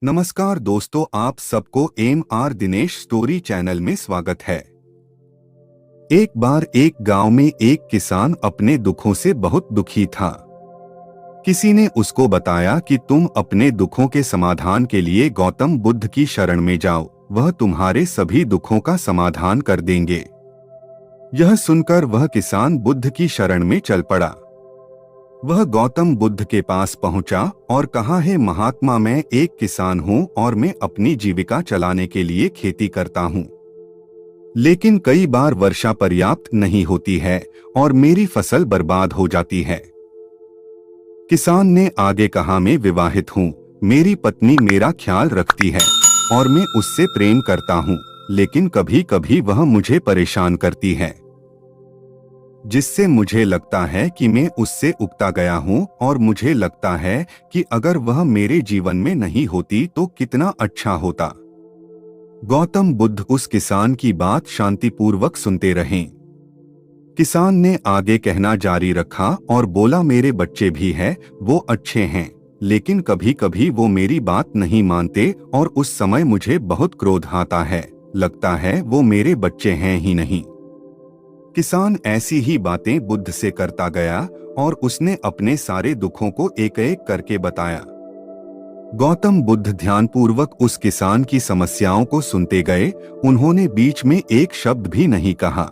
नमस्कार दोस्तों, आप सबको MR दिनेश स्टोरी चैनल में स्वागत है। एक बार एक गांव में एक किसान अपने दुखों से बहुत दुखी था। किसी ने उसको बताया कि तुम अपने दुखों के समाधान के लिए गौतम बुद्ध की शरण में जाओ, वह तुम्हारे सभी दुखों का समाधान कर देंगे। यह सुनकर वह किसान बुद्ध की शरण में चल पड़ा। वह गौतम बुद्ध के पास पहुंचा और कहा, है महात्मा, मैं एक किसान हूं और मैं अपनी जीविका चलाने के लिए खेती करता हूं। लेकिन कई बार वर्षा पर्याप्त नहीं होती है और मेरी फसल बर्बाद हो जाती है। किसान ने आगे कहा, मैं विवाहित हूं, मेरी पत्नी मेरा ख्याल रखती है और मैं उससे प्रेम करता हूं, लेकिन कभी कभी वह मुझे परेशान करती है, जिससे मुझे लगता है कि मैं उससे उकता गया हूं और मुझे लगता है कि अगर वह मेरे जीवन में नहीं होती तो कितना अच्छा होता। गौतम बुद्ध उस किसान की बात शांतिपूर्वक सुनते रहे। किसान ने आगे कहना जारी रखा और बोला, मेरे बच्चे भी हैं, वो अच्छे हैं, लेकिन कभी कभी वो मेरी बात नहीं मानते और उस समय मुझे बहुत क्रोध आता है, लगता है वो मेरे बच्चे हैं ही नहीं। किसान ऐसी ही बातें बुद्ध से करता गया और उसने अपने सारे दुखों को एक एक करके बताया। गौतम बुद्ध ध्यानपूर्वक उस किसान की समस्याओं को सुनते गए। उन्होंने बीच में एक शब्द भी नहीं कहा।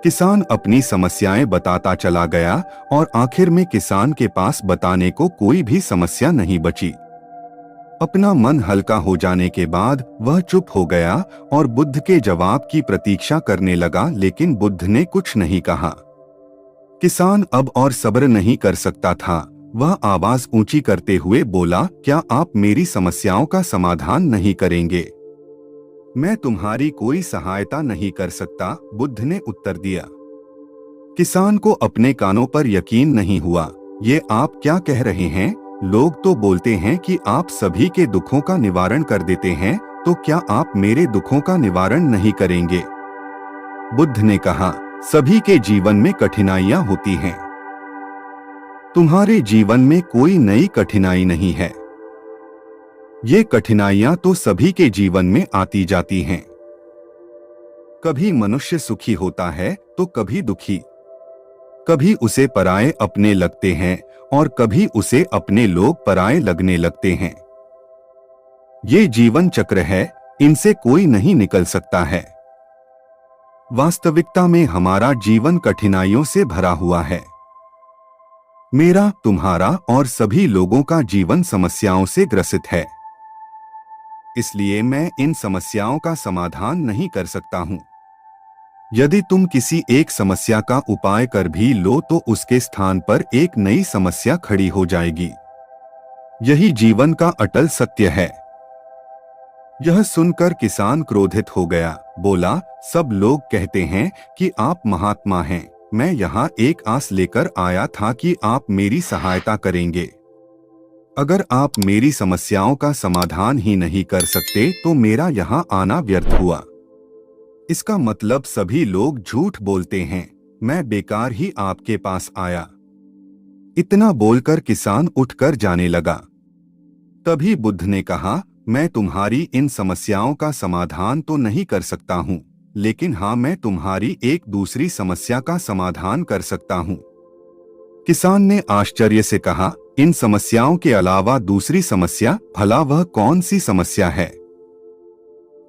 किसान अपनी समस्याएं बताता चला गया और आखिर में किसान के पास बताने को कोई भी समस्या नहीं बची। अपना मन हल्का हो जाने के बाद वह चुप हो गया और बुद्ध के जवाब की प्रतीक्षा करने लगा, लेकिन बुद्ध ने कुछ नहीं कहा। किसान अब और सब्र नहीं कर सकता था। वह आवाज ऊंची करते हुए बोला, क्या आप मेरी समस्याओं का समाधान नहीं करेंगे? मैं तुम्हारी कोई सहायता नहीं कर सकता, बुद्ध ने उत्तर दिया। किसान को अपने कानों पर यकीन नहीं हुआ। ये आप क्या कह रहे हैं? लोग तो बोलते हैं कि आप सभी के दुखों का निवारण कर देते हैं, तो क्या आप मेरे दुखों का निवारण नहीं करेंगे? बुद्ध ने कहा, सभी के जीवन में कठिनाइयां होती हैं। तुम्हारे जीवन में कोई नई कठिनाई नहीं है। ये कठिनाइयां तो सभी के जीवन में आती जाती हैं। कभी मनुष्य सुखी होता है तो कभी दुखी, कभी उसे पराये अपने लगते हैं और कभी उसे अपने लोग पराये लगने लगते हैं। ये जीवन चक्र है, इनसे कोई नहीं निकल सकता है। वास्तविकता में हमारा जीवन कठिनाइयों से भरा हुआ है। मेरा, तुम्हारा और सभी लोगों का जीवन समस्याओं से ग्रसित है। इसलिए मैं इन समस्याओं का समाधान नहीं कर सकता हूं। यदि तुम किसी एक समस्या का उपाय कर भी लो तो उसके स्थान पर एक नई समस्या खड़ी हो जाएगी। यही जीवन का अटल सत्य है। यह सुनकर किसान क्रोधित हो गया। बोला, सब लोग कहते हैं कि आप महात्मा हैं। मैं यहाँ एक आस लेकर आया था कि आप मेरी सहायता करेंगे। अगर आप मेरी समस्याओं का समाधान ही नहीं कर सकते तो मेरा यहाँ आना व्यर्थ हुआ। इसका मतलब सभी लोग झूठ बोलते हैं। मैं बेकार ही आपके पास आया। इतना बोलकर किसान उठकर जाने लगा। तभी बुद्ध ने कहा, मैं तुम्हारी इन समस्याओं का समाधान तो नहीं कर सकता हूं, लेकिन हाँ, मैं तुम्हारी एक दूसरी समस्या का समाधान कर सकता हूं। किसान ने आश्चर्य से कहा, इन समस्याओं के अलावा दूसरी समस्या? भला वह कौन सी समस्या है?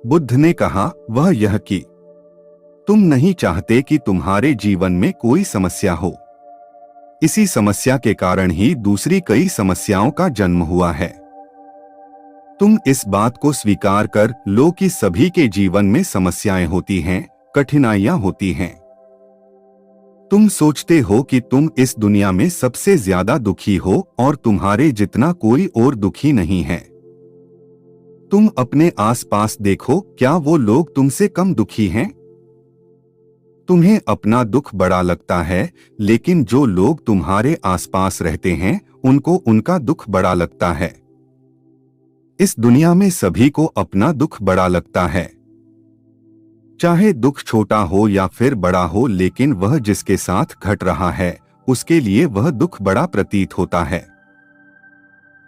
बुद्ध ने कहा, वह यह कि तुम नहीं चाहते कि तुम्हारे जीवन में कोई समस्या हो। इसी समस्या के कारण ही दूसरी कई समस्याओं का जन्म हुआ है। तुम इस बात को स्वीकार कर लो कि सभी के जीवन में समस्याएं होती हैं, कठिनाइयां होती हैं। तुम सोचते हो कि तुम इस दुनिया में सबसे ज्यादा दुखी हो और तुम्हारे जितना कोई और दुखी नहीं है। तुम अपने आसपास देखो, क्या वो लोग तुमसे कम दुखी हैं? तुम्हें अपना दुख बड़ा लगता है, लेकिन जो लोग तुम्हारे आसपास रहते हैं उनको उनका दुख बड़ा लगता है। इस दुनिया में सभी को अपना दुख बड़ा लगता है। चाहे दुख छोटा हो या फिर बड़ा हो, लेकिन वह जिसके साथ घट रहा है उसके लिए वह दुख बड़ा प्रतीत होता है।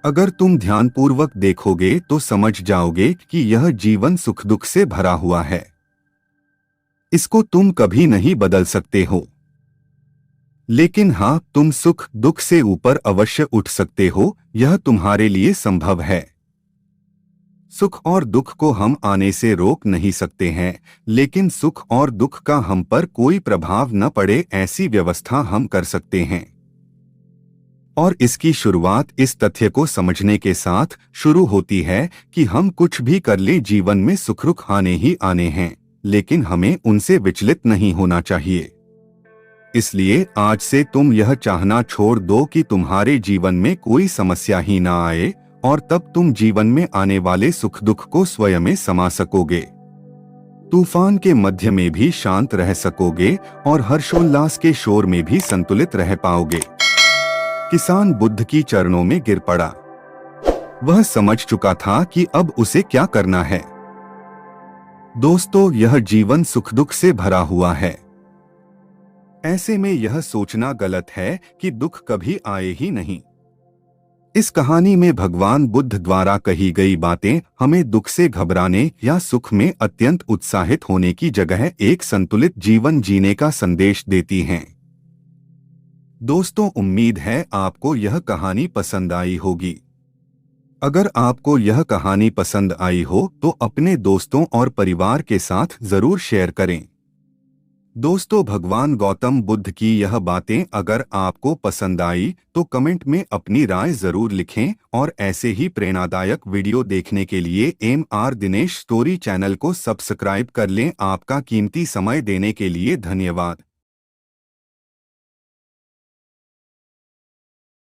अगर तुम ध्यानपूर्वक देखोगे तो समझ जाओगे कि यह जीवन सुख दुख से भरा हुआ है। इसको तुम कभी नहीं बदल सकते हो। लेकिन हाँ, तुम सुख दुख से ऊपर अवश्य उठ सकते हो, यह तुम्हारे लिए संभव है। सुख और दुख को हम आने से रोक नहीं सकते हैं, लेकिन सुख और दुख का हम पर कोई प्रभाव न पड़े ऐसी व्यवस्था हम कर सकते हैं। और इसकी शुरुआत इस तथ्य को समझने के साथ शुरू होती है कि हम कुछ भी कर ले जीवन में सुख दुख आने ही आने हैं, लेकिन हमें उनसे विचलित नहीं होना चाहिए। इसलिए आज से तुम यह चाहना छोड़ दो कि तुम्हारे जीवन में कोई समस्या ही ना आए, और तब तुम जीवन में आने वाले सुख दुख को स्वयं में समा सकोगे। तूफान के मध्य में भी शांत रह सकोगे और हर्षोल्लास के शोर में भी संतुलित रह पाओगे। किसान बुद्ध की चरणों में गिर पड़ा। वह समझ चुका था कि अब उसे क्या करना है। दोस्तों, यह जीवन सुख दुख से भरा हुआ है। ऐसे में यह सोचना गलत है कि दुख कभी आए ही नहीं। इस कहानी में भगवान बुद्ध द्वारा कही गई बातें हमें दुख से घबराने या सुख में अत्यंत उत्साहित होने की जगह एक संतुलित जीवन जीने का संदेश देती हैं। दोस्तों, उम्मीद है आपको यह कहानी पसंद आई होगी। अगर आपको यह कहानी पसंद आई हो तो अपने दोस्तों और परिवार के साथ जरूर शेयर करें। दोस्तों, भगवान गौतम बुद्ध की यह बातें अगर आपको पसंद आई तो कमेंट में अपनी राय जरूर लिखें, और ऐसे ही प्रेरणादायक वीडियो देखने के लिए MR दिनेश स्टोरी चैनल को सब्सक्राइब कर लें। आपका कीमती समय देने के लिए धन्यवाद।